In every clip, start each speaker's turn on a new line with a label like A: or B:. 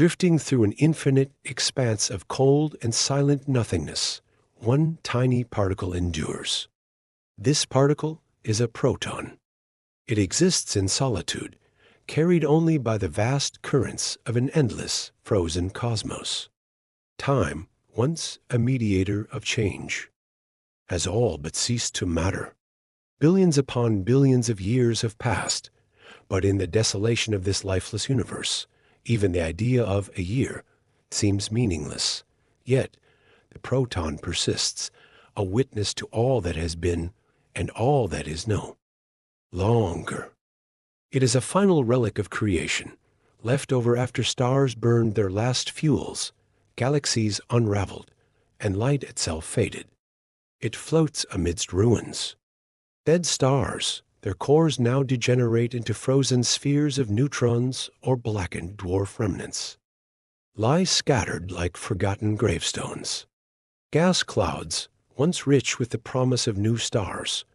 A: Drifting through an infinite expanse of cold and silent nothingness, one tiny particle endures. This particle is a proton. It exists in solitude, carried only by the vast currents of an endless, frozen cosmos. Time, once a mediator of change, has all but ceased to matter. Billions upon billions of years have passed, but in the desolation of this lifeless universe, even the idea of a year seems meaningless. Yet, the proton persists, a witness to all that has been and all that is no longer. It is a final relic of creation, left over after stars burned their last fuels, galaxies unraveled, and light itself faded. It floats amidst ruins. Dead stars, their cores now degenerate into frozen spheres of neutrons or blackened dwarf remnants, lie scattered like forgotten gravestones. Gas clouds, once rich with the promise of new stars,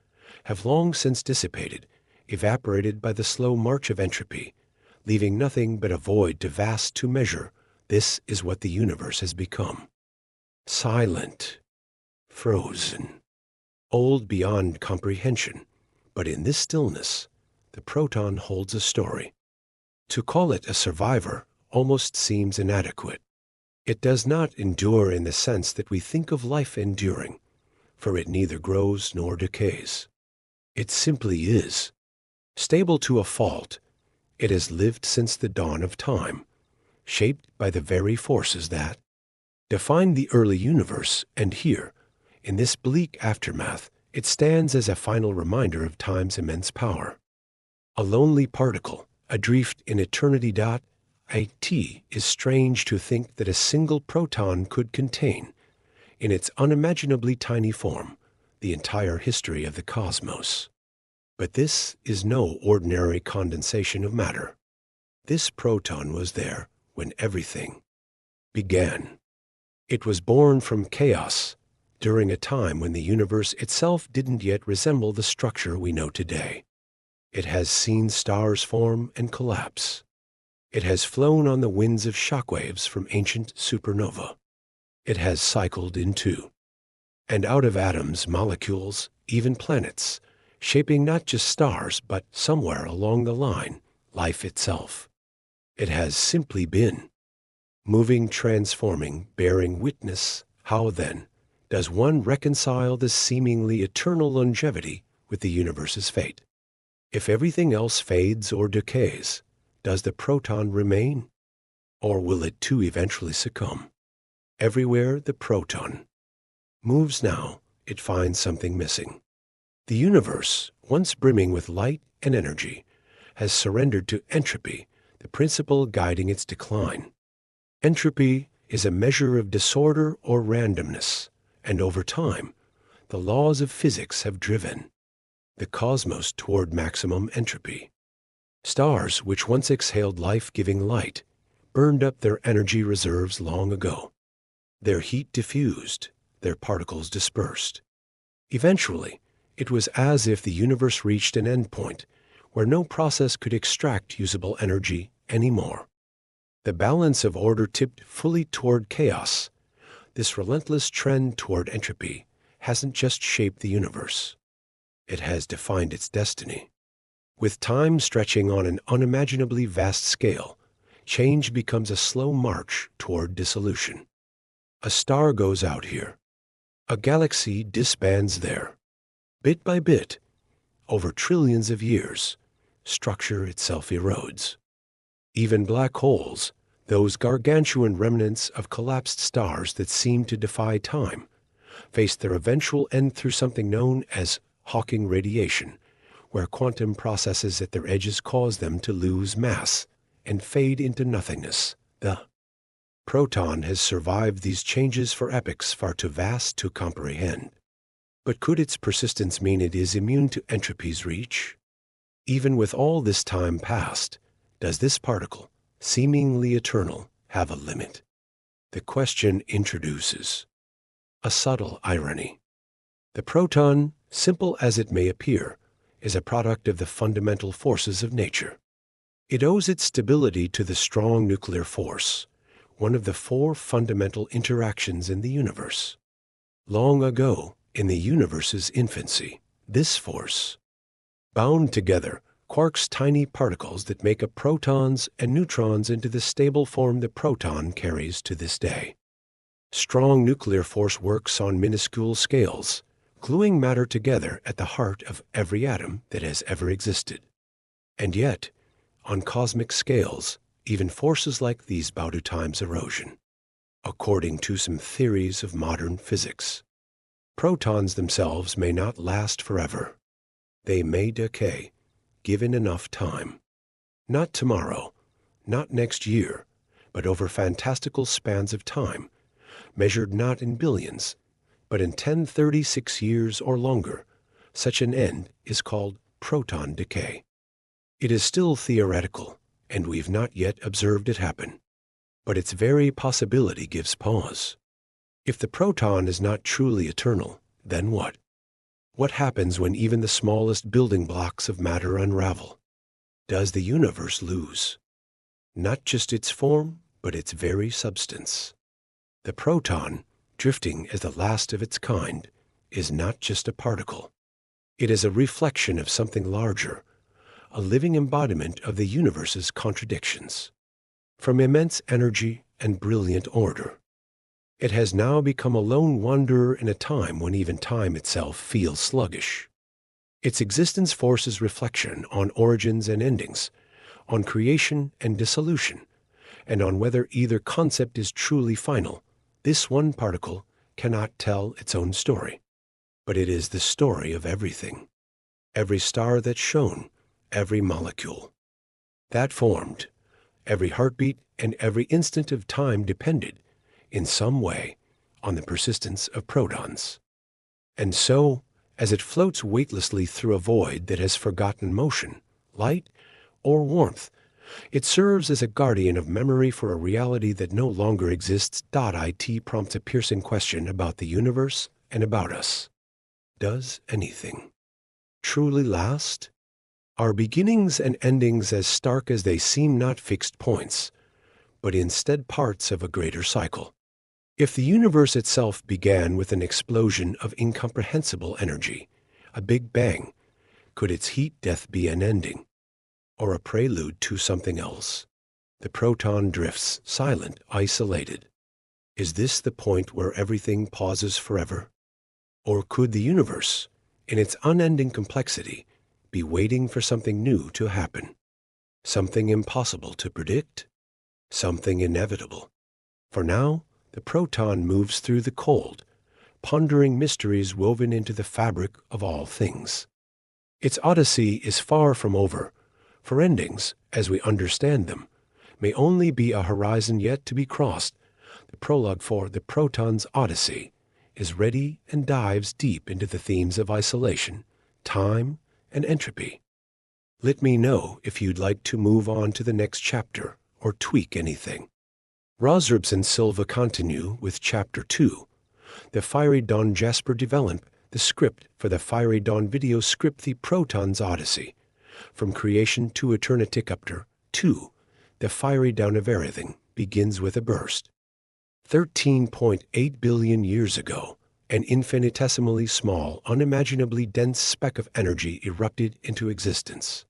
A: have long since dissipated, evaporated by the slow march of entropy, leaving nothing but a void too vast to measure. This is what the universe has become. Silent, frozen, old beyond comprehension. But in this stillness, the proton holds a story. To call it a survivor almost seems inadequate. It does not endure in the sense that we think of life enduring, for it neither grows nor decays. It simply is. Stable to a fault, it has lived since the dawn of time, shaped by the very forces that defined the early universe, and here, in this bleak aftermath, it stands as a final reminder of time's immense power. A lonely particle, adrift in eternity. It is strange to think that a single proton could contain, in its unimaginably tiny form, the entire history of the cosmos. But this is no ordinary condensation of matter. This proton was there when everything began. It was born from chaos, during a time when the universe itself didn't yet resemble the structure we know today. It has seen stars form and collapse. It has flown on the winds of shockwaves from ancient supernovae. It has cycled into and out of atoms, molecules, even planets, shaping not just stars, but somewhere along the line, life itself. It has simply been, moving, transforming, bearing witness. How then does one reconcile this seemingly eternal longevity with the universe's fate? If everything else fades or decays, does the proton remain? Or will it too eventually succumb? Everywhere the proton moves now, it finds something missing. The universe, once brimming with light and energy, has surrendered to entropy, the principle guiding its decline. Entropy is a measure of disorder or randomness, and over time, the laws of physics have driven the cosmos toward maximum entropy. Stars, which once exhaled life-giving light, burned up their energy reserves long ago. Their heat diffused, their particles dispersed. Eventually, it was as if the universe reached an endpoint where no process could extract usable energy anymore. The balance of order tipped fully toward chaos. This relentless trend toward entropy hasn't just shaped the universe. It has defined its destiny. With time stretching on an unimaginably vast scale, change becomes a slow march toward dissolution. A star goes out here. A galaxy disbands there. Bit by bit, over trillions of years, structure itself erodes. Even black holes, those gargantuan remnants of collapsed stars that seem to defy time, face their eventual end through something known as Hawking radiation, where quantum processes at their edges cause them to lose mass and fade into nothingness. The proton has survived these changes for epochs far too vast to comprehend. But could its persistence mean it is immune to entropy's reach? Even with all this time past, does this particle, seemingly eternal, have a limit? The question introduces a subtle irony. The proton, simple as it may appear, is a product of the fundamental forces of nature. It owes its stability to the strong nuclear force, one of the four fundamental interactions in the universe. Long ago, in the universe's infancy, this force bound together quarks, tiny particles that make up protons and neutrons into the stable form the proton carries to this day. Strong nuclear force works on minuscule scales, gluing matter together at the heart of every atom that has ever existed. And yet, on cosmic scales, even forces like these bow to time's erosion. According to some theories of modern physics, protons themselves may not last forever. They may decay, given enough time. Not tomorrow, not next year, but over fantastical spans of time, measured not in billions, but in 1036 years or longer. Such an end is called proton decay. It is still theoretical, and we've not yet observed it happen. But its very possibility gives pause. If the proton is not truly eternal, then what? What happens when even the smallest building blocks of matter unravel? Does the universe lose? Not just its form, but its very substance. The proton, drifting as the last of its kind, is not just a particle. It is a reflection of something larger, a living embodiment of the universe's contradictions. From immense energy and brilliant order, it has now become a lone wanderer in a time when even time itself feels sluggish. Its existence forces reflection on origins and endings, on creation and dissolution, and on whether either concept is truly final. This one particle cannot tell its own story, but it is the story of everything. Every star that shone, every molecule that formed, every heartbeat and every instant of time depended, in some way, on the persistence of protons. And so, as it floats weightlessly through a void that has forgotten motion, light, or warmth, it serves as a guardian of memory for a reality that no longer exists. It prompts a piercing question about the universe and about us. Does anything truly last? Are beginnings and endings as stark as they seem not fixed points, but instead parts of a greater cycle? If the universe itself began with an explosion of incomprehensible energy, a big bang, could its heat death be an ending, or a prelude to something else? The proton drifts, silent, isolated. Is this the point where everything pauses forever? Or could the universe, in its unending complexity, be waiting for something new to happen? Something impossible to predict? Something inevitable? For now, the proton moves through the cold, pondering mysteries woven into the fabric of all things. Its odyssey is far from over, for endings, as we understand them, may only be a horizon yet to be crossed. The prologue for the Proton's Odyssey is ready and dives deep into the themes of isolation, time, and entropy. Let me know if you'd like to move on to the next chapter or tweak anything. Rosrups and Silva continue with Chapter 2. The Fiery Dawn. Jasper develop the script for the Fiery Dawn video script The Proton's Odyssey. From creation to eternity. Chapter 2. The Fiery Dawn of everything begins with a burst. 13.8 billion years ago, an infinitesimally small, unimaginably dense speck of energy erupted into existence.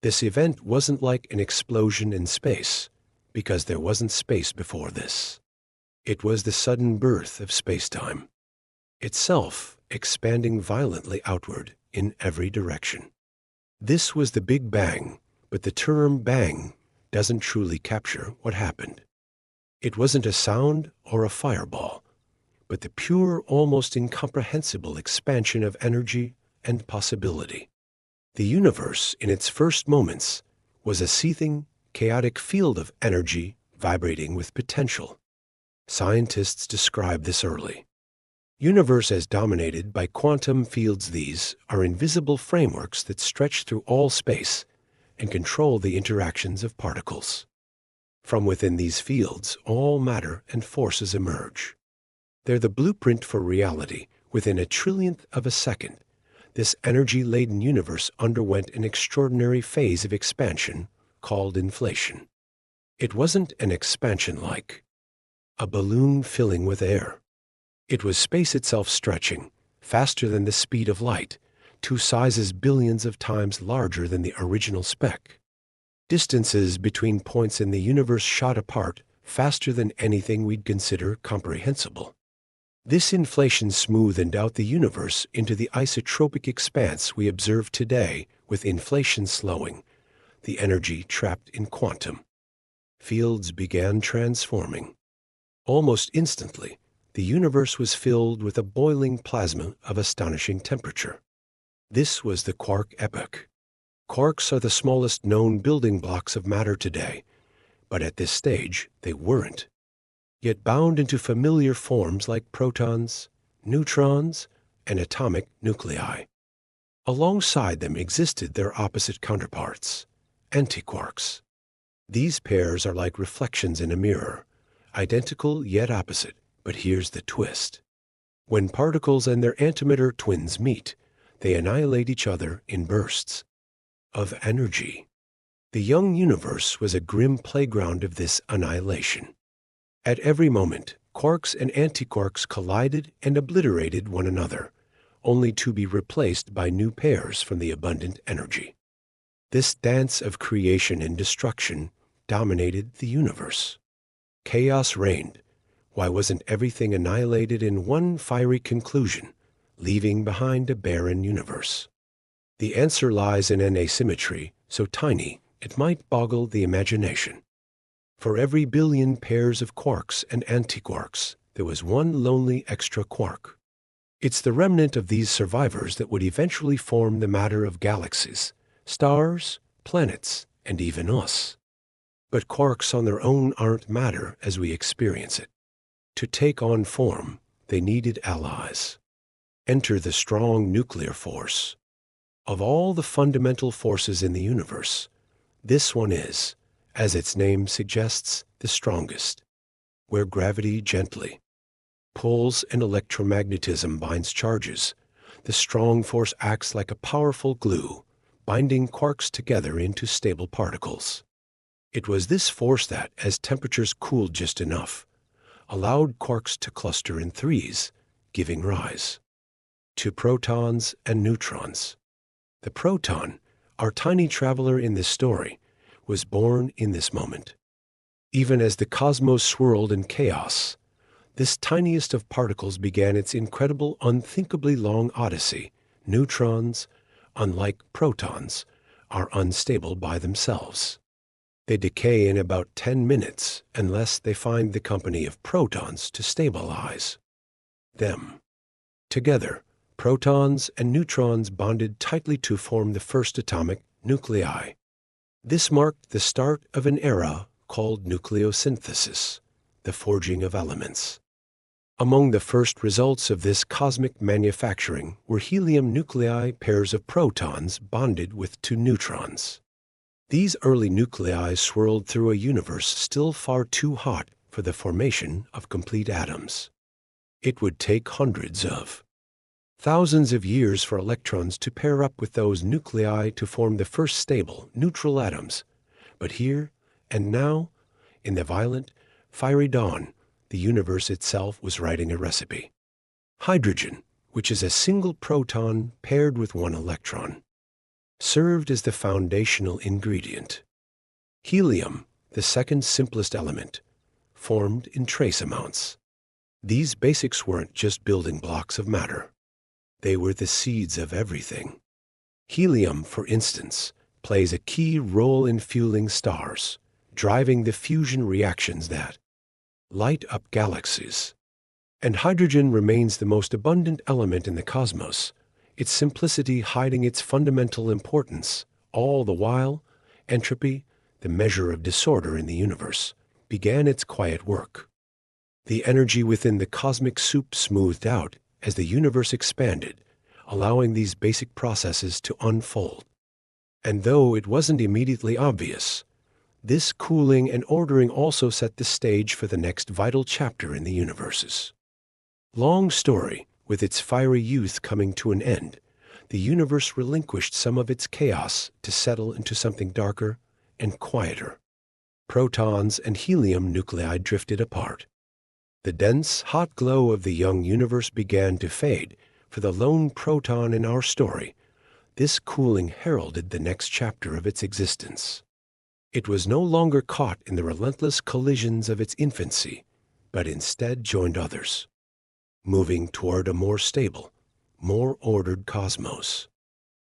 A: This event wasn't like an explosion in space, because there wasn't space before this. It was the sudden birth of spacetime, itself expanding violently outward in every direction. This was the Big Bang, but the term bang doesn't truly capture what happened. It wasn't a sound or a fireball, but the pure, almost incomprehensible expansion of energy and possibility. The universe, in its first moments, was a seething, chaotic field of energy vibrating with potential. Scientists describe this early universe as dominated by quantum fields. These are invisible frameworks that stretch through all space and control the interactions of particles. From within these fields, all matter and forces emerge. They're the blueprint for reality. Within a trillionth of a second, this energy-laden universe underwent an extraordinary phase of expansion called inflation. It wasn't an expansion like a balloon filling with air. It was space itself stretching, faster than the speed of light, two sizes billions of times larger than the original speck. Distances between points in the universe shot apart faster than anything we'd consider comprehensible. This inflation smoothed out the universe into the isotropic expanse we observe today, with inflation slowing, the energy trapped in quantum. Fields began transforming. Almost instantly, the universe was filled with a boiling plasma of astonishing temperature. This was the quark epoch. Quarks are the smallest known building blocks of matter today, but at this stage they weren't, yet bound into familiar forms like protons, neutrons, and atomic nuclei. Alongside them existed their opposite counterparts, antiquarks. These pairs are like reflections in a mirror, identical yet opposite, but here's the twist. When particles and their antimatter twins meet, they annihilate each other in bursts of energy. The young universe was a grim playground of this annihilation. At every moment, quarks and antiquarks collided and obliterated one another, only to be replaced by new pairs from the abundant energy. This dance of creation and destruction dominated the universe. Chaos reigned. Why wasn't everything annihilated in one fiery conclusion, leaving behind a barren universe? The answer lies in an asymmetry so tiny it might boggle the imagination. For every billion pairs of quarks and antiquarks, there was one lonely extra quark. It's the remnant of these survivors that would eventually form the matter of galaxies, stars, planets, and even us. But quarks on their own aren't matter as we experience it. To take on form, they needed allies. Enter the strong nuclear force. Of all the fundamental forces in the universe, this one is, as its name suggests, the strongest. Where gravity gently pulls and electromagnetism binds charges, the strong force acts like a powerful glue, binding quarks together into stable particles. It was this force that, as temperatures cooled just enough, allowed quarks to cluster in threes, giving rise to protons and neutrons. The proton, our tiny traveler in this story, was born in this moment. Even as the cosmos swirled in chaos, this tiniest of particles began its incredible, unthinkably long Odyssey. Neutrons, unlike protons, are unstable by themselves. They decay in about 10 minutes unless they find the company of protons to stabilize them. Together, protons and neutrons bonded tightly to form the first atomic nuclei. This marked the start of an era called nucleosynthesis, the forging of elements. Among the first results of this cosmic manufacturing were helium nuclei pairs of protons bonded with two neutrons. These early nuclei swirled through a universe still far too hot for the formation of complete atoms. It would take hundreds of thousands of years for electrons to pair up with those nuclei to form the first stable, neutral atoms. But here and now, in the violent, fiery dawn, the universe itself was writing a recipe. Hydrogen, which is a single proton paired with one electron, served as the foundational ingredient. Helium, the second simplest element, formed in trace amounts. These basics weren't just building blocks of matter. They were the seeds of everything. Helium, for instance, plays a key role in fueling stars, driving the fusion reactions that light up galaxies. And hydrogen remains the most abundant element in the cosmos, its simplicity hiding its fundamental importance. All the while, entropy, the measure of disorder in the universe, began its quiet work. The energy within the cosmic soup smoothed out as the universe expanded, allowing these basic processes to unfold. And though it wasn't immediately obvious, this cooling and ordering also set the stage for the next vital chapter in the universe's long story. With its fiery youth coming to an end, the universe relinquished some of its chaos to settle into something darker and quieter. Protons and helium nuclei drifted apart. The dense, hot glow of the young universe began to fade. For the lone proton in our story, this cooling heralded the next chapter of its existence. It was no longer caught in the relentless collisions of its infancy, but instead joined others, moving toward a more stable, more ordered cosmos.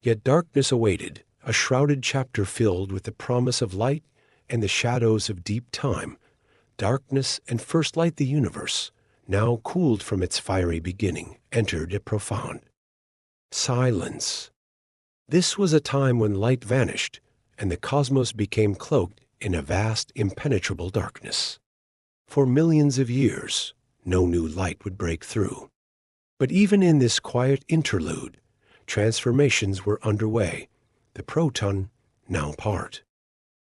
A: Yet darkness awaited, a shrouded chapter filled with the promise of light and the shadows of deep time. Darkness and first light the universe, now cooled from its fiery beginning, entered a profound silence. This was a time when light vanished, and the cosmos became cloaked in a vast, impenetrable darkness. For millions of years, no new light would break through. But even in this quiet interlude, transformations were underway. The proton, now part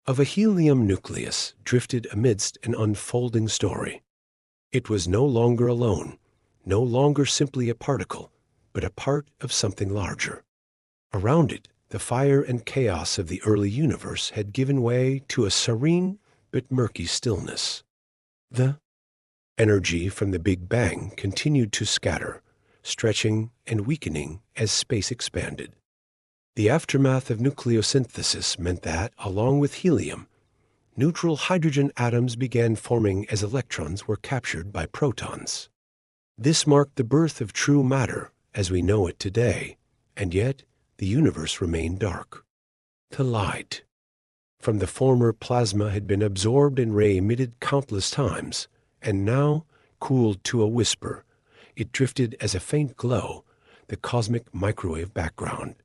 A: of a helium nucleus, drifted amidst an unfolding story. It was no longer alone, no longer simply a particle, but a part of something larger. Around it, the fire and chaos of the early universe had given way to a serene but murky stillness. The energy from the Big Bang continued to scatter, stretching and weakening as space expanded. The aftermath of nucleosynthesis meant that, along with helium, neutral hydrogen atoms began forming as electrons were captured by protons. This marked the birth of true matter as we know it today, and yet the universe remained dark. The light from the former plasma had been absorbed and re-emitted countless times, and now, cooled to a whisper, it drifted as a faint glow, the cosmic microwave background.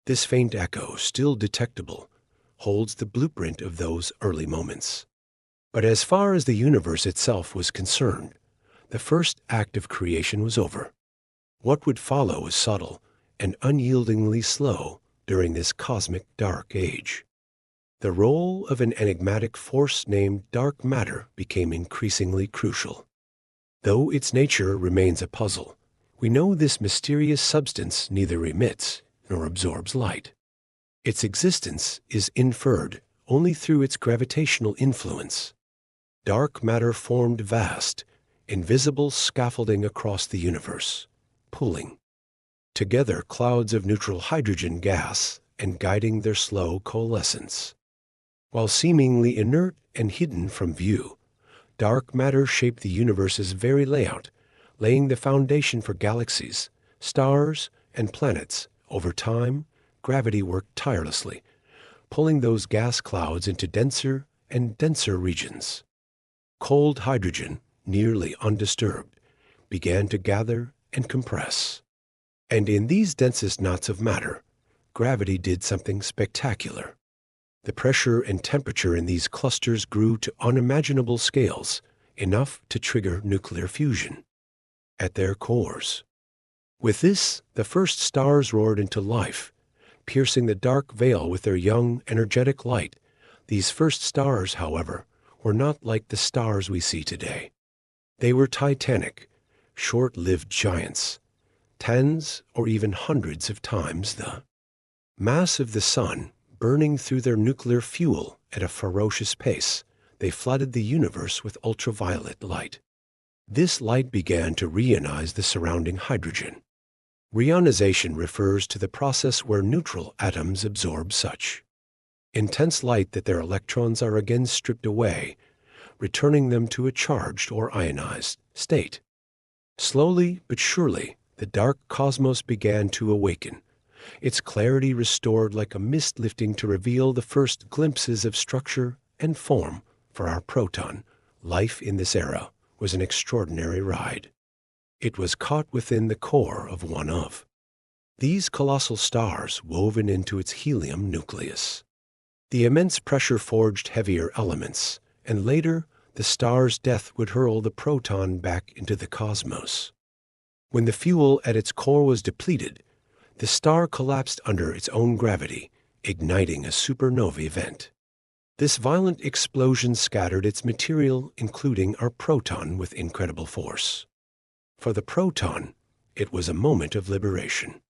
A: This faint echo, still detectable, holds the blueprint of those early moments. But as far as the universe itself was concerned, the first act of creation was over. What would follow was subtle and unyieldingly slow during this cosmic dark age. The role of an enigmatic force named dark matter became increasingly crucial. Though its nature remains a puzzle, we know this mysterious substance neither emits nor absorbs light. Its existence is inferred only through its gravitational influence. Dark matter formed vast, invisible scaffolding across the universe, pulling together clouds of neutral hydrogen gas and guiding their slow coalescence. While seemingly inert and hidden from view, dark matter shaped the universe's very layout, laying the foundation for galaxies, stars, and planets. Over time, gravity worked tirelessly, pulling those gas clouds into denser and denser regions. Cold hydrogen, nearly undisturbed, began to gather and compress. And in these densest knots of matter, gravity did something spectacular. The pressure and temperature in these clusters grew to unimaginable scales, enough to trigger nuclear fusion at their cores. With this, the first stars roared into life, piercing the dark veil with their young, energetic light. These first stars, however, were not like the stars we see today. They were titanic, short-lived giants, tens or even hundreds of times the mass of the sun. Burning through their nuclear fuel at a ferocious pace, they flooded the universe with ultraviolet light. This light began to reionize the surrounding hydrogen. Reionization refers to the process where neutral atoms absorb such intense light that their electrons are again stripped away, returning them to a charged or ionized state. Slowly but surely, the dark cosmos began to awaken, its clarity restored like a mist lifting to reveal the first glimpses of structure and form for our proton. Life in this era was an extraordinary ride. It was caught within the core of one of these colossal stars woven into its helium nucleus. The immense pressure forged heavier elements, and later the star's death would hurl the proton back into the cosmos. When the fuel at its core was depleted, the star collapsed under its own gravity, igniting a supernovae event. This violent explosion scattered its material, including our proton, with incredible force. For the proton, it was a moment of liberation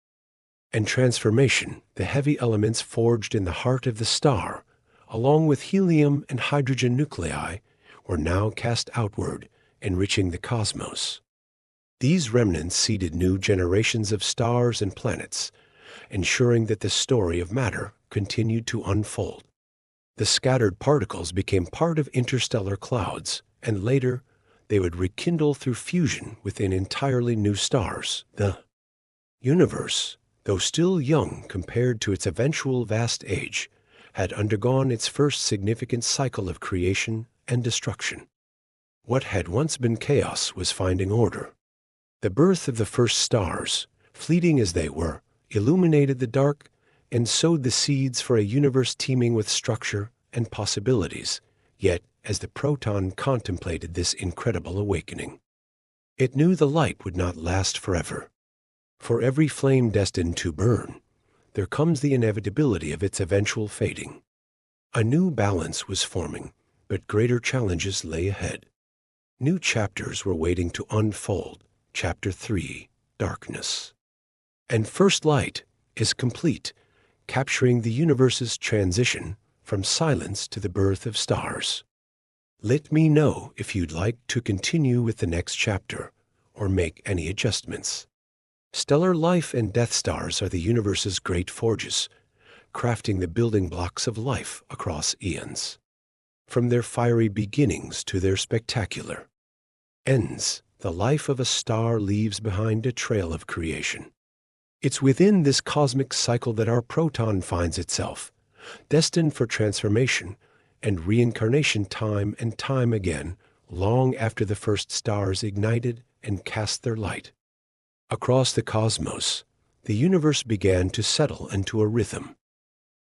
A: and transformation. The heavy elements forged in the heart of the star, along with helium and hydrogen nuclei, were now cast outward enriching the cosmos. These remnants seeded new generations of stars and planets, ensuring that the story of matter continued to unfold. The scattered particles became part of interstellar clouds, and later they would rekindle through fusion within entirely new stars. The universe, though still young compared to its eventual vast age, had undergone its first significant cycle of creation and destruction. What had once been chaos was finding order. The birth of the first stars, fleeting as they were, illuminated the dark and sowed the seeds for a universe teeming with structure and possibilities. Yet, as the Proton contemplated this incredible awakening, it knew the light would not last forever. For every flame destined to burn, there comes the inevitability of its eventual fading. A new balance was forming, but greater challenges lay ahead. New chapters were waiting to unfold. Chapter 3, Darkness. And First Light is complete, capturing the universe's transition from silence to the birth of stars. Let me know if you'd like to continue with the next chapter or make any adjustments. Stellar life and death stars are the universe's great forges, crafting the building blocks of life across eons. From their fiery beginnings to their spectacular ends, the life of a star leaves behind a trail of creation. It's within this cosmic cycle that our proton finds itself, destined for transformation and reincarnation time and time again, long after the first stars ignited and cast their light. Across the cosmos, the universe began to settle into a rhythm.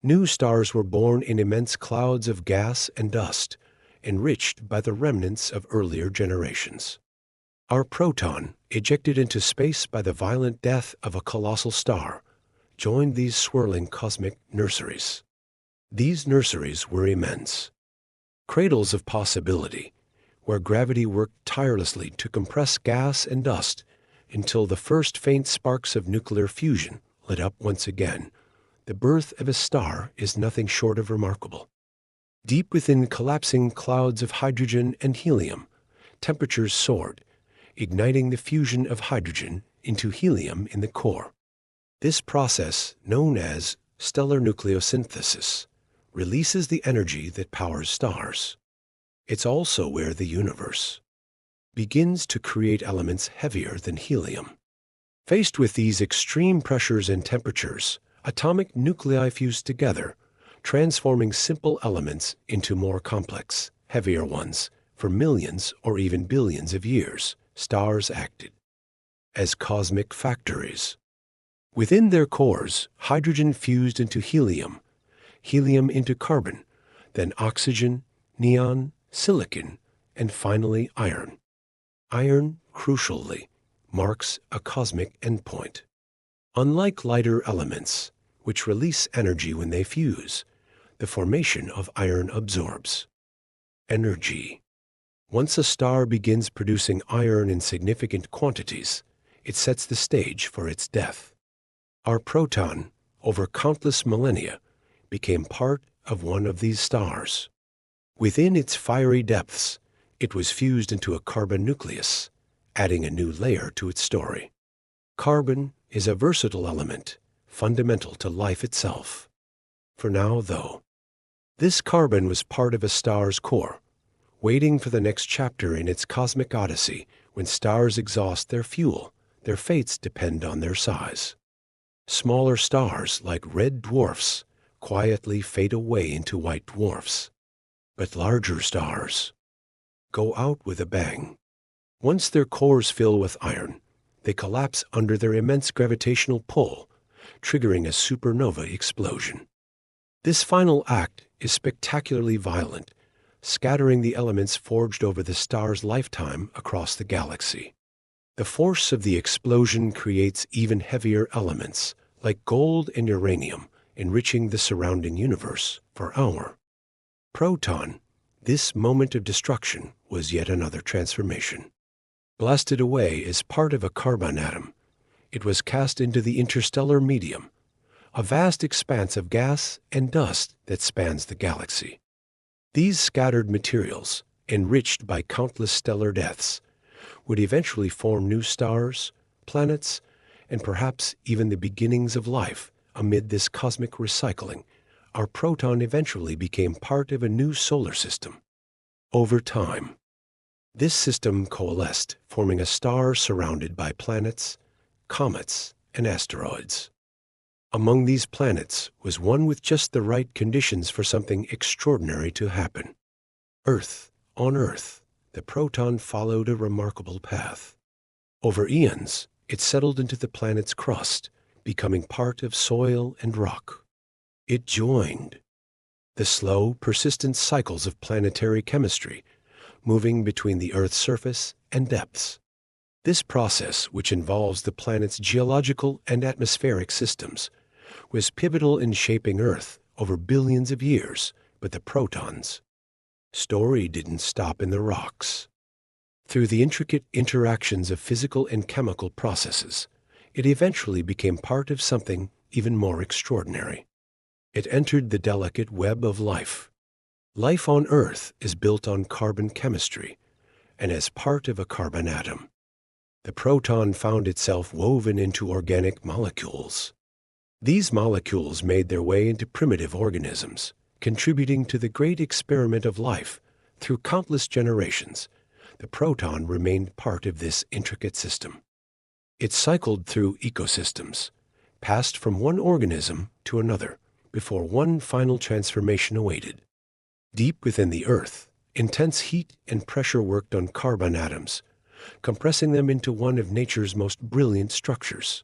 A: New stars were born in immense clouds of gas and dust, enriched by the remnants of earlier generations. Our proton, ejected into space by the violent death of a colossal star, joined these swirling cosmic nurseries. These nurseries were immense, cradles of possibility, where gravity worked tirelessly to compress gas and dust until the first faint sparks of nuclear fusion lit up once again. The birth of a star is nothing short of remarkable. Deep within collapsing clouds of hydrogen and helium, temperatures soared, igniting the fusion of hydrogen into helium in the core. This process, known as stellar nucleosynthesis, releases the energy that powers stars. It's also where the universe begins to create elements heavier than helium. Faced with these extreme pressures and temperatures, atomic nuclei fuse together, transforming simple elements into more complex, heavier ones. For millions or even billions of years, stars acted as cosmic factories. Within their cores, hydrogen fused into helium, helium into carbon, then oxygen, neon, silicon, and finally iron. Iron, crucially, marks a cosmic endpoint. Unlike lighter elements, which release energy when they fuse, the formation of iron absorbs energy. Once a star begins producing iron in significant quantities, it sets the stage for its death. Our proton, over countless millennia, became part of one of these stars. Within its fiery depths, it was fused into a carbon nucleus, adding a new layer to its story. Carbon is a versatile element, fundamental to life itself. For now, though, this carbon was part of a star's core, waiting for the next chapter in its cosmic odyssey. When stars exhaust their fuel, their fates depend on their size. Smaller stars, like red dwarfs, quietly fade away into white dwarfs. But larger stars go out with a bang. Once their cores fill with iron, they collapse under their immense gravitational pull, triggering a supernova explosion. This final act is spectacularly violent, scattering the elements forged over the star's lifetime across the galaxy. The force of the explosion creates even heavier elements, like gold and uranium, enriching the surrounding universe. For our proton, this moment of destruction was yet another transformation. Blasted away as part of a carbon atom, it was cast into the interstellar medium, a vast expanse of gas and dust that spans the galaxy. These scattered materials, enriched by countless stellar deaths, would eventually form new stars, planets, and perhaps even the beginnings of life. Amid this cosmic recycling, our proton eventually became part of a new solar system. Over time, this system coalesced, forming a star surrounded by planets, comets, and asteroids. Among these planets was one with just the right conditions for something extraordinary to happen. Earth. On Earth, the proton followed a remarkable path. Over eons, it settled into the planet's crust, becoming part of soil and rock. It joined the slow, persistent cycles of planetary chemistry, moving between the Earth's surface and depths. This process, which involves the planet's geological and atmospheric systems, was pivotal in shaping Earth over billions of years. But the proton's story didn't stop in the rocks. Through the intricate interactions of physical and chemical processes, it eventually became part of something even more extraordinary. It entered the delicate web of life. Life on Earth is built on carbon chemistry, and as part of a carbon atom, the proton found itself woven into organic molecules. These molecules made their way into primitive organisms, contributing to the great experiment of life. Through countless generations, the proton remained part of this intricate system. It cycled through ecosystems, passed from one organism to another, before one final transformation awaited. Deep within the Earth, intense heat and pressure worked on carbon atoms, compressing them into one of nature's most brilliant structures.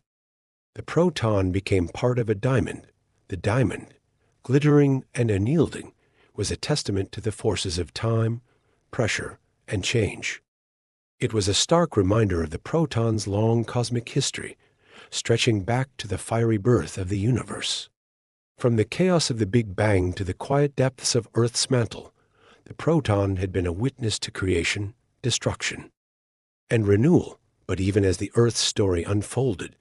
A: The proton became part of a diamond. The diamond, glittering and unyielding, was a testament to the forces of time, pressure, and change. It was a stark reminder of the proton's long cosmic history, stretching back to the fiery birth of the universe. From the chaos of the Big Bang to the quiet depths of Earth's mantle, the proton had been a witness to creation, destruction, and renewal. But even as the Earth's story unfolded,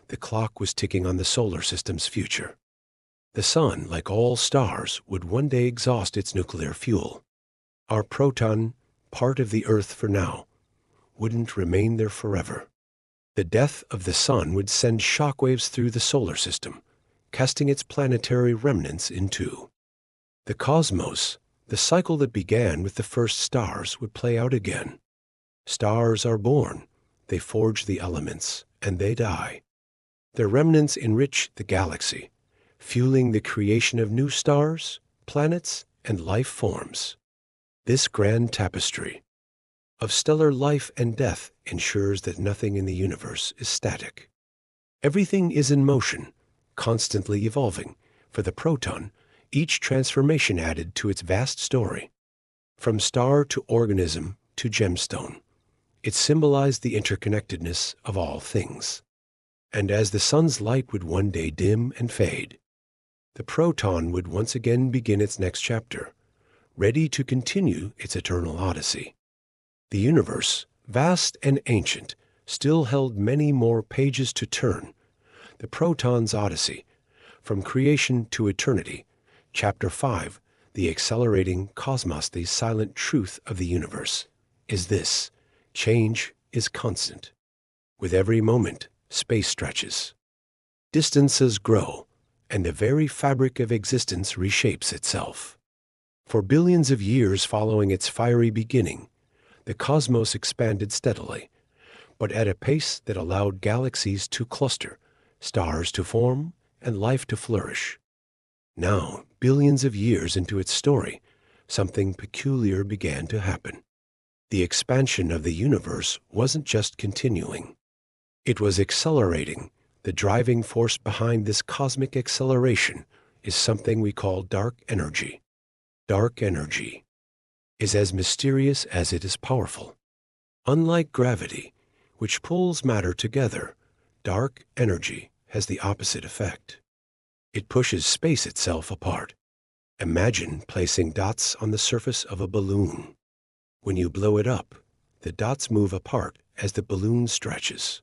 A: the clock was ticking on the solar system's future. The sun, like all stars, would one day exhaust its nuclear fuel. Our proton, part of the Earth for now, wouldn't remain there forever. The death of the sun would send shockwaves through the solar system, casting its planetary remnants into the cosmos. The cycle that began with the first stars would play out again. Stars are born, they forge the elements, and they die. Their remnants enrich the galaxy, fueling the creation of new stars, planets, and life forms. This grand tapestry of stellar life and death ensures that nothing in the universe is static. Everything is in motion, constantly evolving. For the proton, each transformation added to its vast story. From star to organism to gemstone, it symbolized the interconnectedness of all things. And as the sun's light would one day dim and fade, the proton would once again begin its next chapter, ready to continue its eternal odyssey. The universe, vast and ancient, still held many more pages to turn. The proton's odyssey, from creation to eternity. Chapter 5, the accelerating cosmos, the silent truth of the universe, is this: change is constant. With every moment, space stretches, distances grow, and the very fabric of existence reshapes itself. For billions of years following its fiery beginning, the cosmos expanded steadily, but at a pace that allowed galaxies to cluster, stars to form, and life to flourish. Now, billions of years into its story, something peculiar began to happen. The expansion of the universe wasn't just continuing. It was accelerating. The driving force behind this cosmic acceleration is something we call dark energy. Dark energy is as mysterious as it is powerful. Unlike gravity, which pulls matter together, dark energy has the opposite effect. It pushes space itself apart. Imagine placing dots on the surface of a balloon. When you blow it up, the dots move apart as the balloon stretches.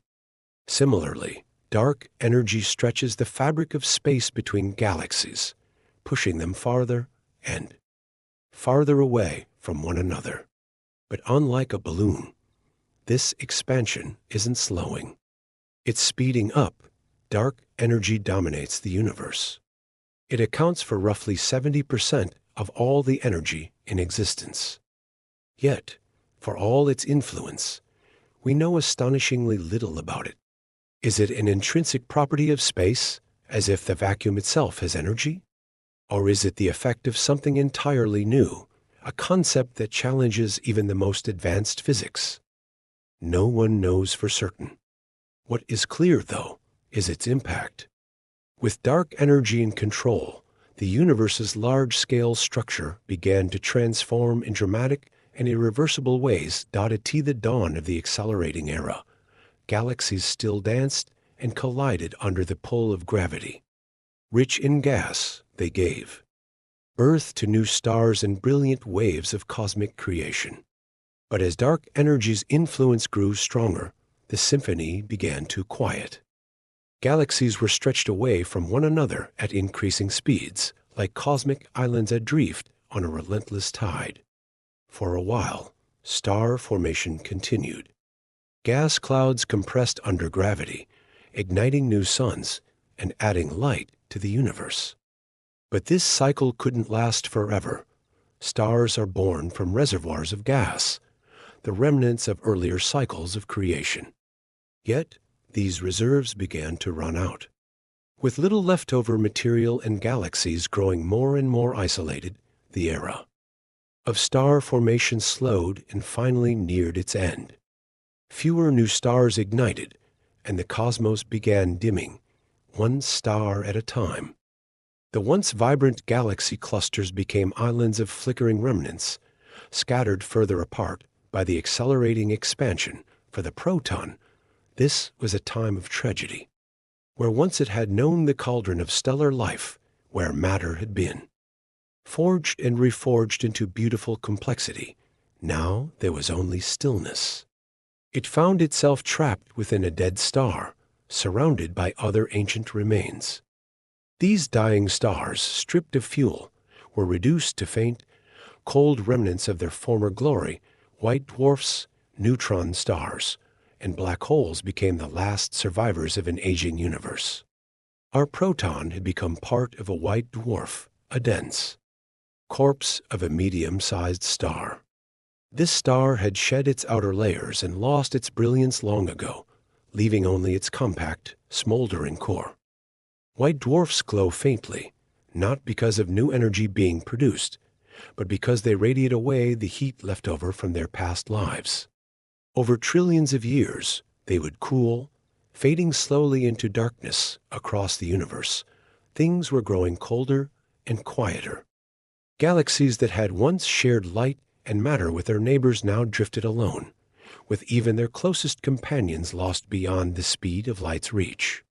A: Similarly, dark energy stretches the fabric of space between galaxies, pushing them farther and farther away from one another. But unlike a balloon, this expansion isn't slowing. It's speeding up. Dark energy dominates the universe. It accounts for roughly 70% of all the energy in existence. Yet, for all its influence, we know astonishingly little about it. Is it an intrinsic property of space, as if the vacuum itself has energy? Or is it the effect of something entirely new, a concept that challenges even the most advanced physics? No one knows for certain. What is clear, though, is its impact. With dark energy in control, the universe's large-scale structure began to transform in dramatic and irreversible ways. To the dawn of the accelerating era, galaxies still danced and collided under the pull of gravity. Rich in gas, they gave birth to new stars and brilliant waves of cosmic creation. But as dark energy's influence grew stronger, the symphony began to quiet. Galaxies were stretched away from one another at increasing speeds, like cosmic islands adrift on a relentless tide. For a while, star formation continued. Gas clouds compressed under gravity, igniting new suns and adding light to the universe. But this cycle couldn't last forever. Stars are born from reservoirs of gas, the remnants of earlier cycles of creation. Yet, these reserves began to run out. With little leftover material and galaxies growing more and more isolated, the era of star formation slowed and finally neared its end. Fewer new stars ignited, and the cosmos began dimming, one star at a time. The once vibrant galaxy clusters became islands of flickering remnants, scattered further apart by the accelerating expansion. For the proton, this was a time of tragedy. Where once it had known the cauldron of stellar life, where matter had been forged and reforged into beautiful complexity, now there was only stillness. It found itself trapped within a dead star, surrounded by other ancient remains. These dying stars, stripped of fuel, were reduced to faint, cold remnants of their former glory. White dwarfs, neutron stars, and black holes became the last survivors of an aging universe. Our proton had become part of a white dwarf, a dense corpse of a medium-sized star. This star had shed its outer layers and lost its brilliance long ago, leaving only its compact, smoldering core. White dwarfs glow faintly, not because of new energy being produced, but because they radiate away the heat left over from their past lives. Over trillions of years, they would cool, fading slowly into darkness across the universe. Things were growing colder and quieter. Galaxies that had once shared light and matter with their neighbors now drifted alone, with even their closest companions lost beyond the speed of light's reach.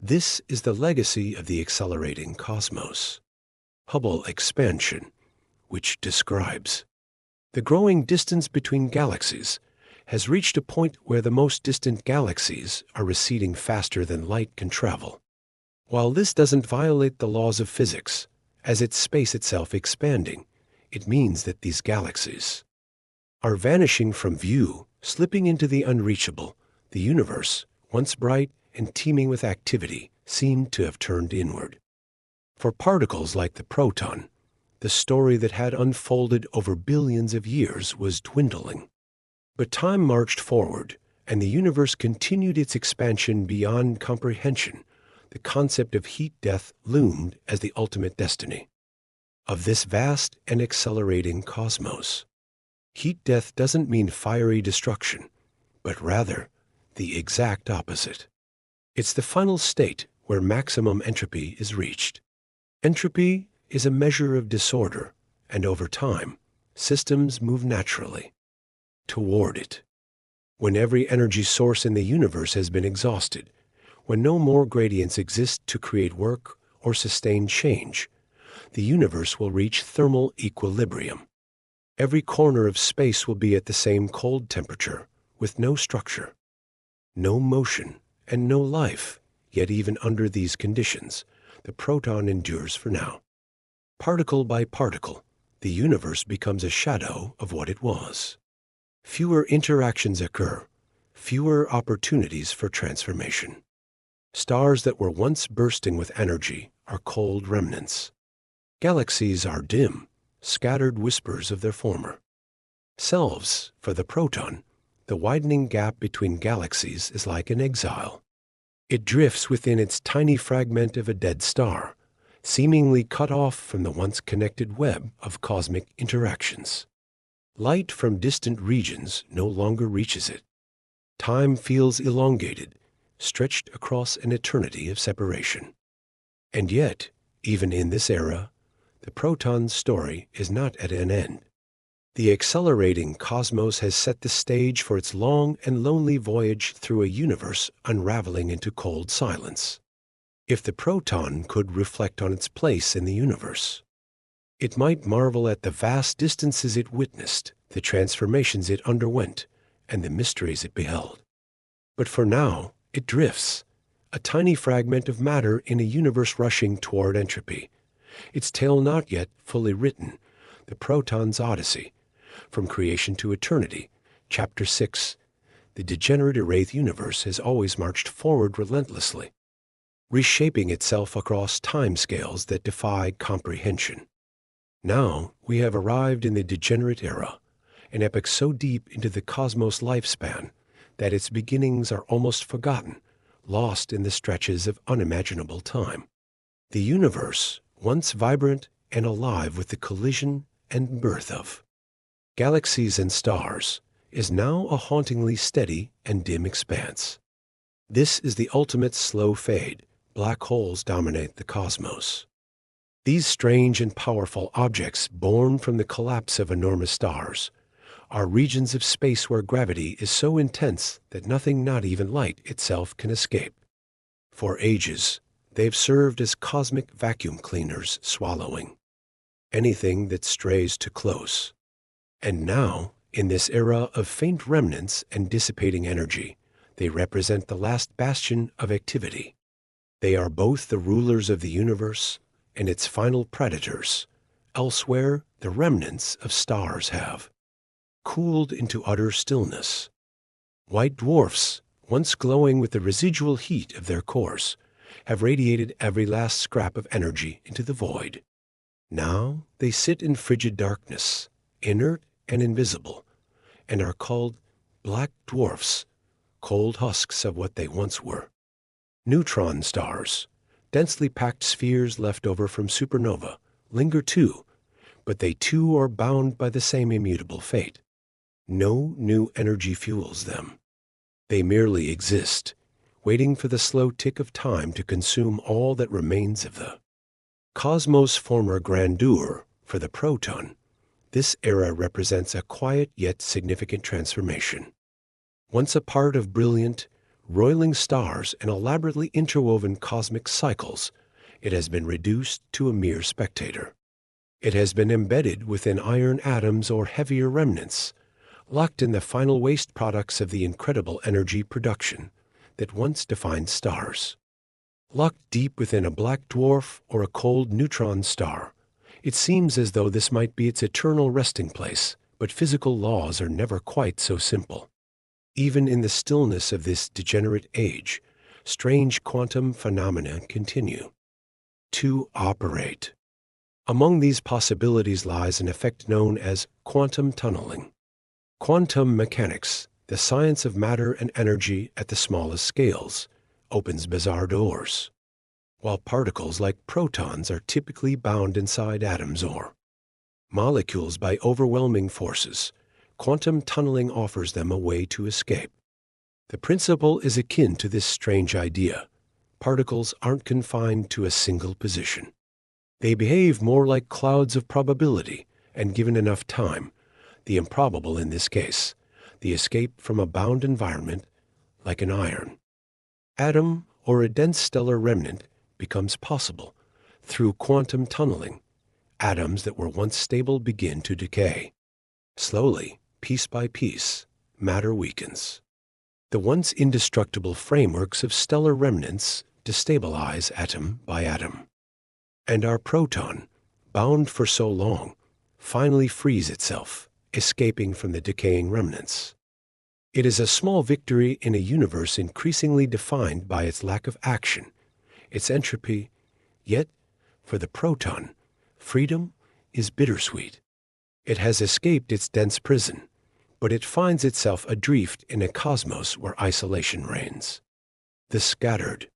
A: This is the legacy of the accelerating cosmos. Hubble expansion, which describes the growing distance between galaxies, has reached a point where the most distant galaxies are receding faster than light can travel. While this doesn't violate the laws of physics, as its space itself expanding, it means that these galaxies are vanishing from view, slipping into the unreachable. The universe, once bright and teeming with activity, seemed to have turned inward. For particles like the proton, the story that had unfolded over billions of years was dwindling. But time marched forward, and the universe continued its expansion beyond comprehension. The concept of heat death loomed as the ultimate destiny of this vast and accelerating cosmos. Heat death doesn't mean fiery destruction, but rather the exact opposite. It's the final state where maximum entropy is reached. Entropy is a measure of disorder, and over time, systems move naturally toward it. When every energy source in the universe has been exhausted, when no more gradients exist to create work or sustain change, the universe will reach thermal equilibrium. Every corner of space will be at the same cold temperature, with no structure, no motion, and no life. Yet even under these conditions, the proton endures for now. Particle by particle, the universe becomes a shadow of what it was. Fewer interactions occur, fewer opportunities for transformation. Stars that were once bursting with energy are cold remnants. Galaxies are dim, scattered whispers of their former selves. For the proton, the widening gap between galaxies is like an exile. It drifts within its tiny fragment of a dead star, seemingly cut off from the once connected web of cosmic interactions. Light from distant regions no longer reaches it. Time feels elongated, stretched across an eternity of separation. And yet, even in this era, the proton's story is not at an end. The accelerating cosmos has set the stage for its long and lonely voyage through a universe unraveling into cold silence. If the proton could reflect on its place in the universe, it might marvel at the vast distances it witnessed, the transformations it underwent, and the mysteries it beheld. But for now, it drifts, a tiny fragment of matter in a universe rushing toward entropy, its tale not yet fully written, the proton's Odyssey, from creation to eternity. Chapter 6. The degenerate Era universe has always marched forward relentlessly, reshaping itself across timescales that defy comprehension. Now we have arrived in the Degenerate Era, an epoch so deep into the cosmos lifespan that its beginnings are almost forgotten, lost in the stretches of unimaginable time. The universe, once vibrant and alive with the collision and birth of galaxies and stars, is now a hauntingly steady and dim expanse. This is the ultimate slow fade. Black holes dominate the cosmos. These strange and powerful objects, born from the collapse of enormous stars, are regions of space where gravity is so intense that nothing, not even light itself, can escape. For ages, they've served as cosmic vacuum cleaners, swallowing anything that strays too close. And now, in this era of faint remnants and dissipating energy, they represent the last bastion of activity. They are both the rulers of the universe and its final predators. Elsewhere, the remnants of stars have cooled into utter stillness. White dwarfs, once glowing with the residual heat of their cores, have radiated every last scrap of energy into the void. Now they sit in frigid darkness, inert and invisible, and are called black dwarfs, cold husks of what they once were. Neutron stars, densely packed spheres left over from supernovae, linger too, but they too are bound by the same immutable fate. No new energy fuels them. They merely exist, waiting for the slow tick of time to consume all that remains of the cosmos' former grandeur. For the proton, this era represents a quiet yet significant transformation. Once a part of brilliant, roiling stars and elaborately interwoven cosmic cycles, it has been reduced to a mere spectator. It has been embedded within iron atoms or heavier remnants, locked in the final waste products of the incredible energy production that once defined stars. Locked deep within a black dwarf or a cold neutron star, it seems as though this might be its eternal resting place, but physical laws are never quite so simple. Even in the stillness of this degenerate age, strange quantum phenomena continue to operate. Among these possibilities lies an effect known as quantum tunneling. Quantum mechanics, the science of matter and energy at the smallest scales, opens bizarre doors. While particles like protons are typically bound inside atoms or molecules by overwhelming forces, quantum tunneling offers them a way to escape. The principle is akin to this strange idea. Particles aren't confined to a single position. They behave more like clouds of probability, and given enough time, the improbable in this case, the escape from a bound environment, like an iron atom or a dense stellar remnant, becomes possible. Through quantum tunneling, atoms that were once stable begin to decay. Slowly, piece by piece, matter weakens. The once indestructible frameworks of stellar remnants destabilize atom by atom. And our proton, bound for so long, finally frees itself, escaping from the decaying remnants. It is a small victory in a universe increasingly defined by its lack of action, its entropy, yet, for the proton, freedom is bittersweet. It has escaped its dense prison, but it finds itself adrift in a cosmos where isolation reigns. The scattered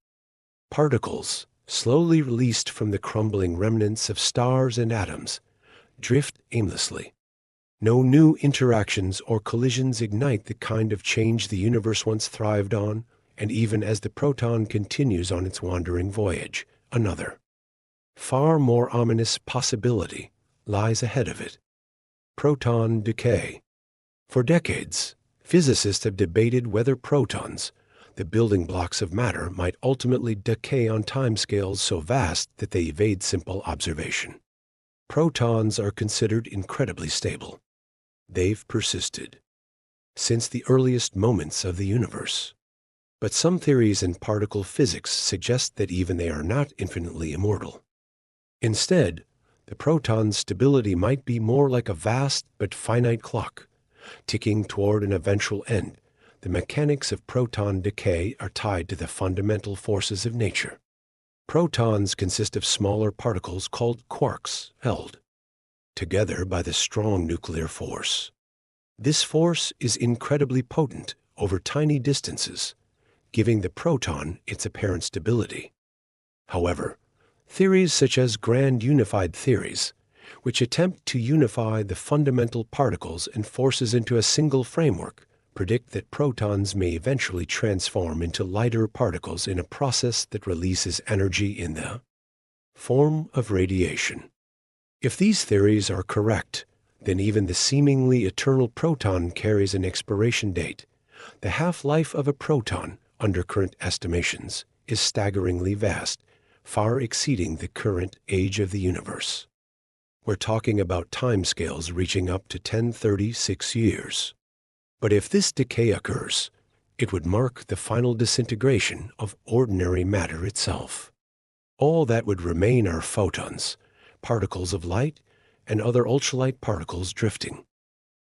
A: particles, slowly released from the crumbling remnants of stars and atoms, drift aimlessly. No new interactions or collisions ignite the kind of change the universe once thrived on, and even as the proton continues on its wandering voyage, another, far more ominous possibility lies ahead of it. Proton decay. For decades, physicists have debated whether protons, the building blocks of matter, might ultimately decay on timescales so vast that they evade simple observation. Protons are considered incredibly stable. They've persisted since the earliest moments of the universe. But some theories in particle physics suggest that even they are not infinitely immortal. Instead, the proton's stability might be more like a vast but finite clock, ticking toward an eventual end. The mechanics of proton decay are tied to the fundamental forces of nature. Protons consist of smaller particles called quarks, held together by the strong nuclear force. This force is incredibly potent over tiny distances, giving the proton its apparent stability. However, theories such as grand unified theories, which attempt to unify the fundamental particles and forces into a single framework, predict that protons may eventually transform into lighter particles in a process that releases energy in the form of radiation. If these theories are correct, then even the seemingly eternal proton carries an expiration date. The half-life of a proton, under current estimations, is staggeringly vast, far exceeding the current age of the universe. We're talking about timescales reaching up to 1036 years. But if this decay occurs, it would mark the final disintegration of ordinary matter itself. All that would remain are photons, particles of light, and other ultralight particles drifting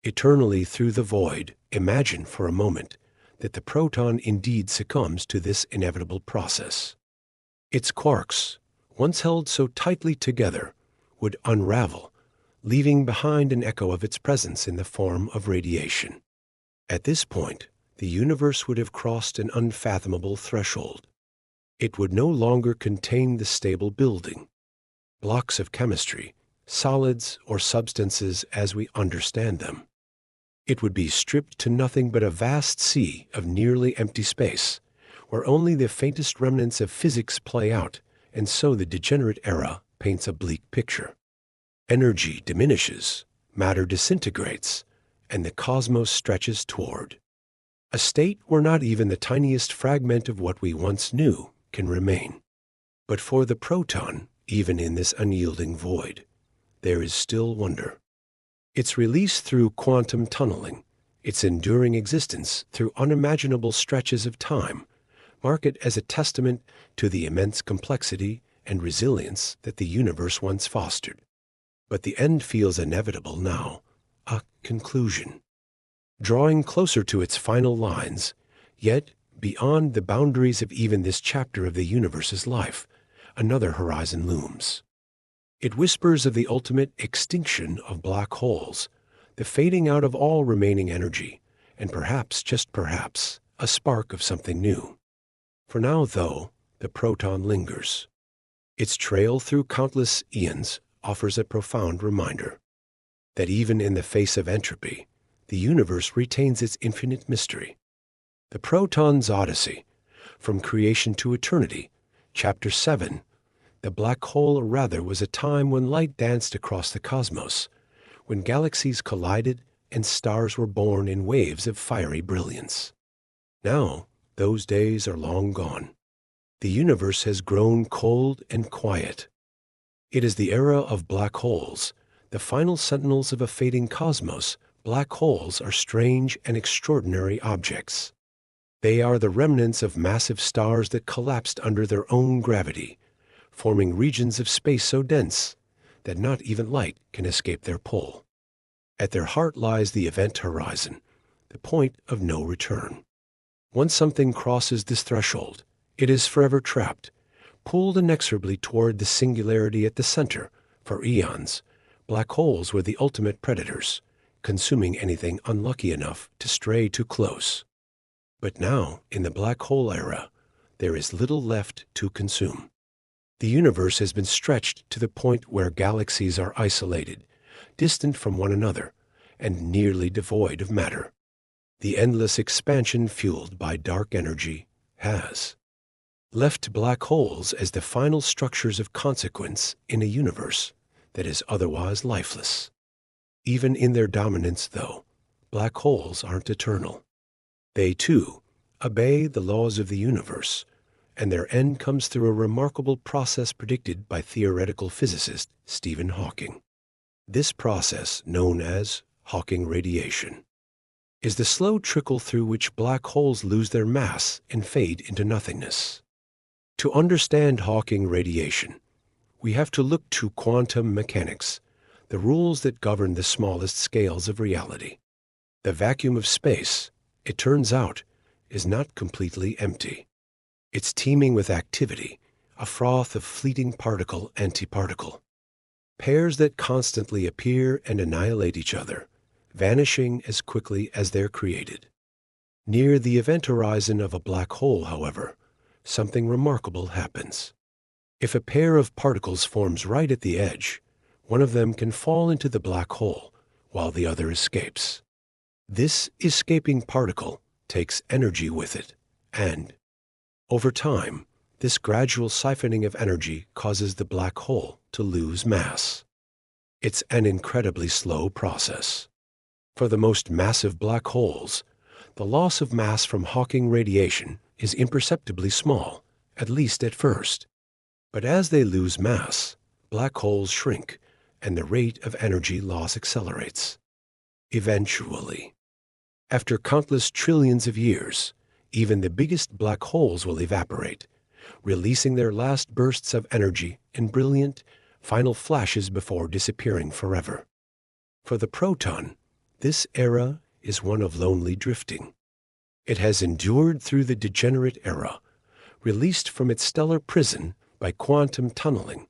A: eternally through the void. Imagine for a moment that the proton indeed succumbs to this inevitable process. Its quarks, once held so tightly together, would unravel, leaving behind an echo of its presence in the form of radiation. At this point, the universe would have crossed an unfathomable threshold. It would no longer contain the stable building blocks of chemistry, solids or substances as we understand them. It would be stripped to nothing but a vast sea of nearly empty space, where only the faintest remnants of physics play out, and so the Degenerate Era paints a bleak picture. Energy diminishes, matter disintegrates, and the cosmos stretches toward a state where not even the tiniest fragment of what we once knew can remain. But for the proton, even in this unyielding void, there is still wonder. Its release through quantum tunneling, its enduring existence through unimaginable stretches of time, mark it as a testament to the immense complexity and resilience that the universe once fostered. But the end feels inevitable now, a conclusion. Drawing closer to its final lines, yet beyond the boundaries of even this chapter of the universe's life, another horizon looms. It whispers of the ultimate extinction of black holes, the fading out of all remaining energy, and perhaps, just perhaps, a spark of something new. For now, though, the proton lingers. Its trail through countless eons offers a profound reminder that even in the face of entropy, the universe retains its infinite mystery. The proton's Odyssey, From Creation to Eternity, Chapter 7, The Black Hole, or rather, was a time when light danced across the cosmos, when galaxies collided and stars were born in waves of fiery brilliance. Now, those days are long gone. The universe has grown cold and quiet. It is the era of black holes, the final sentinels of a fading cosmos. Black holes are strange and extraordinary objects. They are the remnants of massive stars that collapsed under their own gravity, forming regions of space so dense that not even light can escape their pull. At their heart lies the event horizon, the point of no return. Once something crosses this threshold, it is forever trapped, pulled inexorably toward the singularity at the center. For eons, black holes were the ultimate predators, consuming anything unlucky enough to stray too close. But now, in the black hole era, there is little left to consume. The universe has been stretched to the point where galaxies are isolated, distant from one another, and nearly devoid of matter. The endless expansion fueled by dark energy has left black holes as the final structures of consequence in a universe that is otherwise lifeless. Even in their dominance, though, black holes aren't eternal. They, too, obey the laws of the universe, and their end comes through a remarkable process predicted by theoretical physicist Stephen Hawking. This process, known as Hawking radiation, is the slow trickle through which black holes lose their mass and fade into nothingness. To understand Hawking radiation, we have to look to quantum mechanics, the rules that govern the smallest scales of reality. The vacuum of space, it turns out, is not completely empty. It's teeming with activity, a froth of fleeting particle-antiparticle. Pairs that constantly appear and annihilate each other, vanishing as quickly as they're created. Near the event horizon of a black hole, however, something remarkable happens. If a pair of particles forms right at the edge, one of them can fall into the black hole while the other escapes. This escaping particle takes energy with it, and over time, this gradual siphoning of energy causes the black hole to lose mass. It's an incredibly slow process. For the most massive black holes, the loss of mass from Hawking radiation is imperceptibly small, at least at first. But as they lose mass, black holes shrink, and the rate of energy loss accelerates. Eventually, after countless trillions of years, even the biggest black holes will evaporate, releasing their last bursts of energy in brilliant, final flashes before disappearing forever. For the proton, this era is one of lonely drifting. It has endured through the Degenerate Era, released from its stellar prison by quantum tunneling,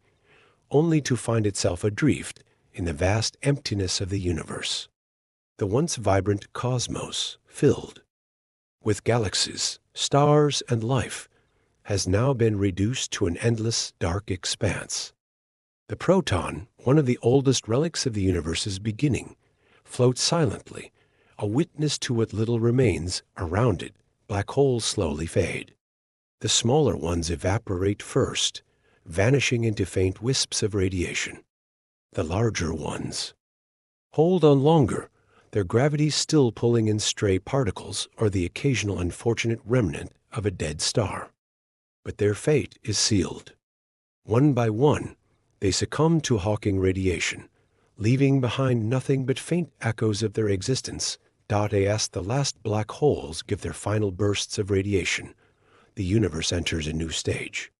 A: only to find itself adrift in the vast emptiness of the universe. The once vibrant cosmos, filled with galaxies, stars, and life, has now been reduced to an endless dark expanse. The proton, one of the oldest relics of the universe's beginning, floats silently, a witness to what little remains around it. Black holes slowly fade. The smaller ones evaporate first, vanishing into faint wisps of radiation. The larger ones hold on longer, their gravity still pulling in stray particles or the occasional unfortunate remnant of a dead star. But their fate is sealed. One by one, they succumb to Hawking radiation, leaving behind nothing but faint echoes of their existence. As the last black holes give their final bursts of radiation, the universe enters a new stage.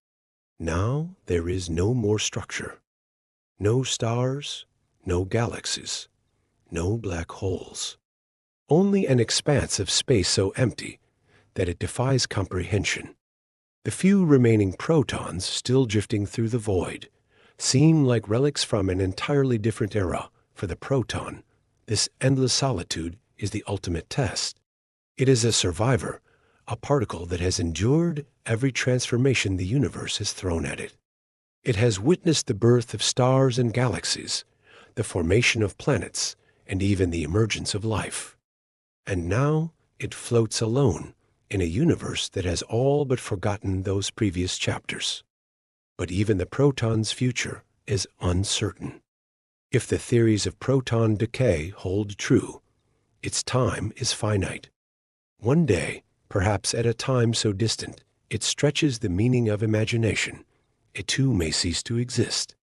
A: Now there is no more structure. No stars, no galaxies, no black holes. Only an expanse of space so empty that it defies comprehension. The few remaining protons still drifting through the void seem like relics from an entirely different era. For the proton, this endless solitude is the ultimate test. It is a survivor, a particle that has endured every transformation the universe has thrown at it. It has witnessed the birth of stars and galaxies, the formation of planets, and even the emergence of life. And now it floats alone in a universe that has all but forgotten those previous chapters. But even the proton's future is uncertain. If the theories of proton decay hold true, its time is finite. One day, perhaps at a time so distant, it stretches the meaning of imagination. It too may cease to exist.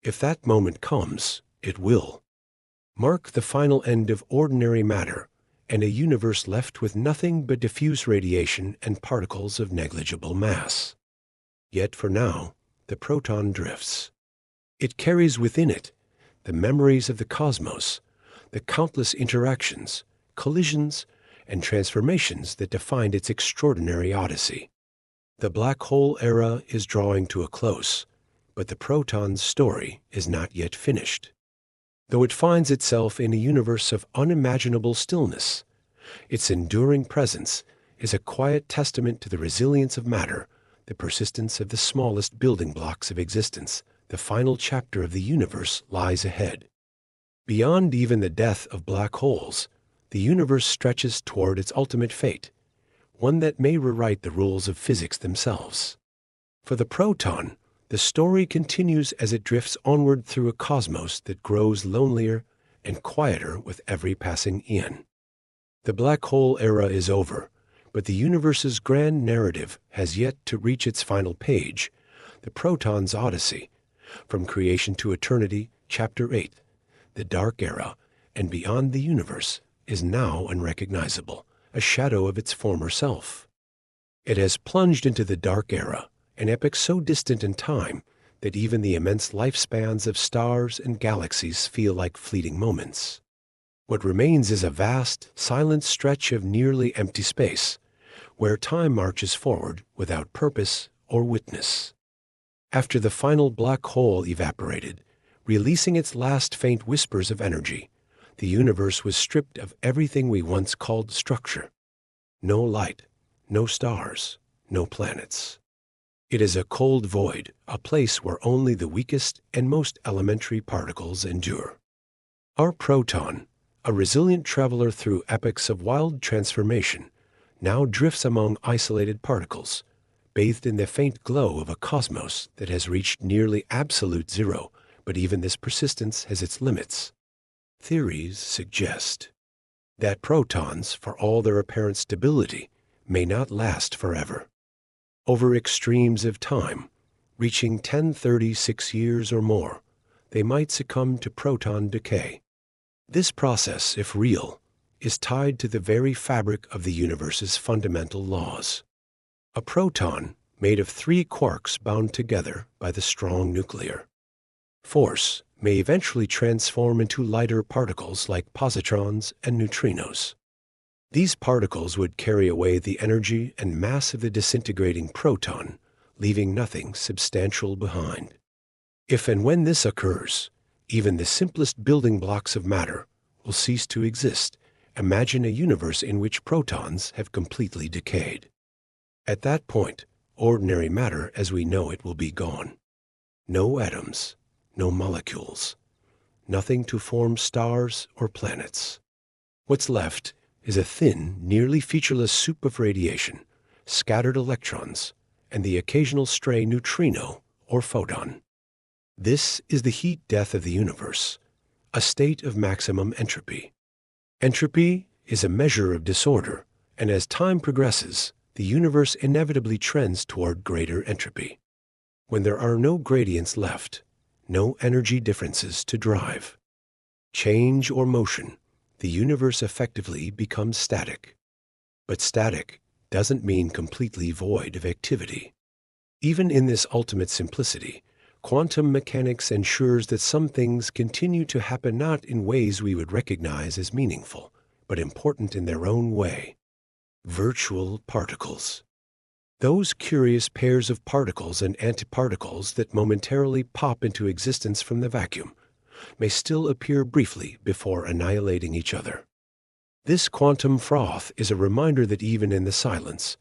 A: If that moment comes, it will mark the final end of ordinary matter and a universe left with nothing but diffuse radiation and particles of negligible mass. Yet for now, the proton drifts. It carries within it the memories of the cosmos, the countless interactions, collisions, and transformations that defined its extraordinary Odyssey. The black hole era is drawing to a close, but the proton's story is not yet finished. Though it finds itself in a universe of unimaginable stillness, its enduring presence is a quiet testament to the resilience of matter, the persistence of the smallest building blocks of existence. The final chapter of the universe lies ahead. Beyond even the death of black holes, the universe stretches toward its ultimate fate, one that may rewrite the rules of physics themselves. For the proton, the story continues as it drifts onward through a cosmos that grows lonelier and quieter with every passing eon. The black hole era is over, but the universe's grand narrative has yet to reach its final page, the proton's Odyssey. From creation to eternity, Chapter 8, the dark era, and beyond the universe, is now unrecognizable, a shadow of its former self. It has plunged into the dark era, an epoch so distant in time that even the immense lifespans of stars and galaxies feel like fleeting moments. What remains is a vast, silent stretch of nearly empty space, where time marches forward without purpose or witness. After the final black hole evaporated, releasing its last faint whispers of energy, the universe was stripped of everything we once called structure. No light, no stars, no planets. It is a cold void, a place where only the weakest and most elementary particles endure. Our proton, a resilient traveler through epochs of wild transformation, now drifts among isolated particles, bathed in the faint glow of a cosmos that has reached nearly absolute zero, but even this persistence has its limits. Theories suggest that protons, for all their apparent stability, may not last forever. Over extremes of time, reaching 1036 years or more, they might succumb to proton decay. This process, if real, is tied to the very fabric of the universe's fundamental laws. A proton made of 3 quarks bound together by the strong nuclear force may eventually transform into lighter particles like positrons and neutrinos. These particles would carry away the energy and mass of the disintegrating proton, leaving nothing substantial behind. If and when this occurs, even the simplest building blocks of matter will cease to exist. Imagine a universe in which protons have completely decayed. At that point, ordinary matter as we know it will be gone. No atoms, no molecules, nothing to form stars or planets. What's left is a thin, nearly featureless soup of radiation, scattered electrons, and the occasional stray neutrino or photon. This is the heat death of the universe, a state of maximum entropy. Entropy is a measure of disorder, and as time progresses, the universe inevitably trends toward greater entropy. When there are no gradients left, no energy differences to drive change or motion, the universe effectively becomes static. But static doesn't mean completely void of activity. Even in this ultimate simplicity, quantum mechanics ensures that some things continue to happen not in ways we would recognize as meaningful, but important in their own way. Virtual particles. Those curious pairs of particles and antiparticles that momentarily pop into existence from the vacuum may still appear briefly before annihilating each other. This quantum froth is a reminder that even in the silence,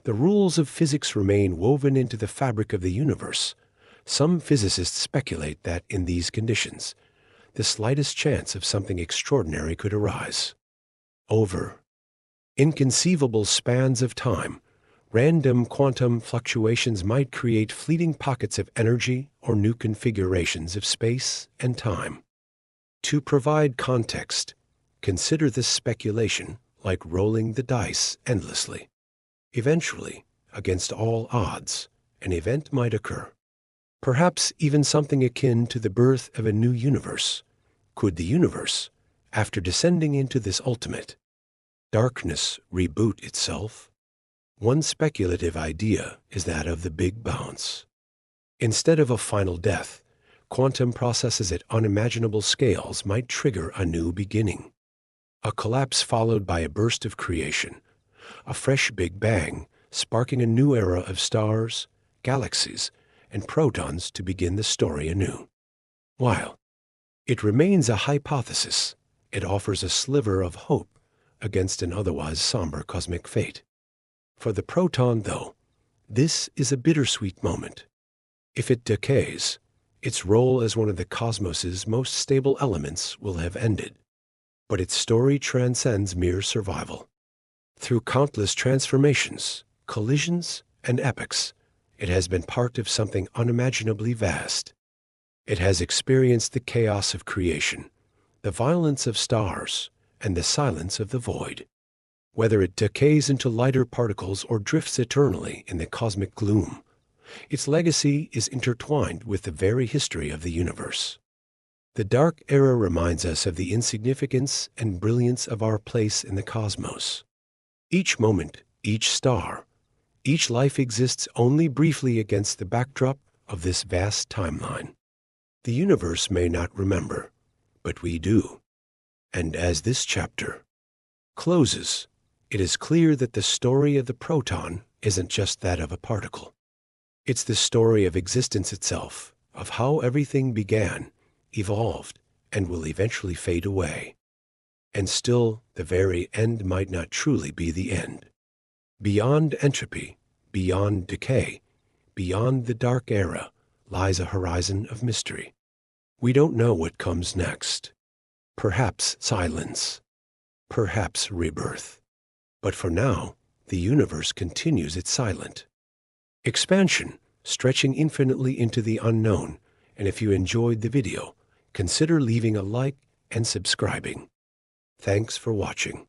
A: the rules of physics remain woven into the fabric of the universe. Some physicists speculate that in these conditions, the slightest chance of something extraordinary could arise. Over inconceivable spans of time, random quantum fluctuations might create fleeting pockets of energy or new configurations of space and time. To provide context, consider this speculation like rolling the dice endlessly. Eventually, against all odds, an event might occur. Perhaps even something akin to the birth of a new universe. Could the universe, after descending into this ultimate darkness, reboot itself? One speculative idea is that of the Big Bounce. Instead of a final death, Quantum processes at unimaginable scales might trigger a new beginning. A collapse followed by a burst of creation, a fresh Big Bang, sparking a new era of stars, galaxies, and protons to begin the story anew. While it remains a hypothesis, it offers a sliver of hope against an otherwise somber cosmic fate. For the proton, though, this is a bittersweet moment. If it decays, its role as one of the cosmos's most stable elements will have ended. But its story transcends mere survival. Through countless transformations, collisions, and epochs, it has been part of something unimaginably vast. It has experienced the chaos of creation, the violence of stars, and the silence of the void. Whether it decays into lighter particles or drifts eternally in the cosmic gloom, its legacy is intertwined with the very history of the universe. The Dark Era reminds us of the insignificance and brilliance of our place in the cosmos. Each moment, each star, each life exists only briefly against the backdrop of this vast timeline. The universe may not remember, but we do. And as this chapter closes, it is clear that the story of the proton isn't just that of a particle. It's the story of existence itself, of how everything began, evolved, and will eventually fade away. And still, the very end might not truly be the end. Beyond entropy, beyond decay, beyond the Dark Era, lies a horizon of mystery. We don't know what comes next. Perhaps silence. Perhaps rebirth. But for now, the universe continues its silent expansion, stretching infinitely into the unknown. And if you enjoyed the video, consider leaving a like and subscribing. Thanks for watching.